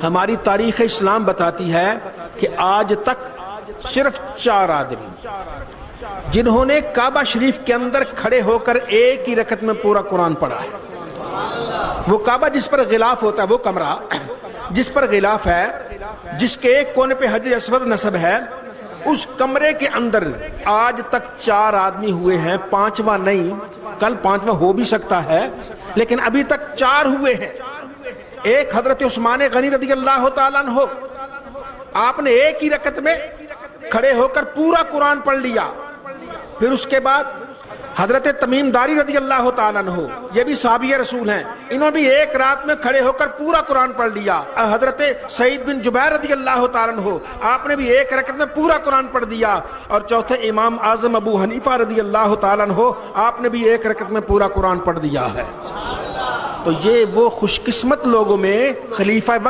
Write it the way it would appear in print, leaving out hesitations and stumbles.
ہماری تاریخ اسلام بتاتی ہے کہ آج تک صرف 4 آدمی جنہوں نے کعبہ شریف کے اندر کھڑے ہو کر ایک ہی رکعت میں پورا قرآن پڑھا ہے۔ وہ کعبہ جس پر غلاف ہوتا ہے، وہ کمرہ جس پر غلاف ہے، جس کے ایک کونے پہ حجر اسود نصب ہے، اس کمرے کے اندر آج تک 4 آدمی ہوئے ہیں، 5واں نہیں، کل 5واں ہو بھی سکتا ہے، لیکن ابھی تک 4 ہوئے ہیں۔ ایک حضرت عثمان غنی رضی اللہ تعالیٰ عنہ، آپ نے ایک ہی رکعت میں کھڑے ہو کر پورا قرآن پڑھ لیا۔ پھر اس کے بعد حضرت تمیم داری رضی اللہ تعالیٰ عنہ، یہ بھی صحابی رسول ہیں، انہوں بھی ایک رات میں کھڑے ہو کر پورا قرآن پڑھ لیا۔ حضرت سعید بن جبیر رضی اللہ تعالیٰ عنہ، آپ نے بھی ایک رکعت میں پورا قرآن پڑھ دیا۔ اور چوتھے امام اعظم ابو حنیفہ رضی اللہ تعالیٰ عنہ، آپ نے بھی ایک رکعت میں پورا قرآن پڑھ دیا ہے۔ تو یہ وہ خوش قسمت لوگوں میں خلیفہ وقت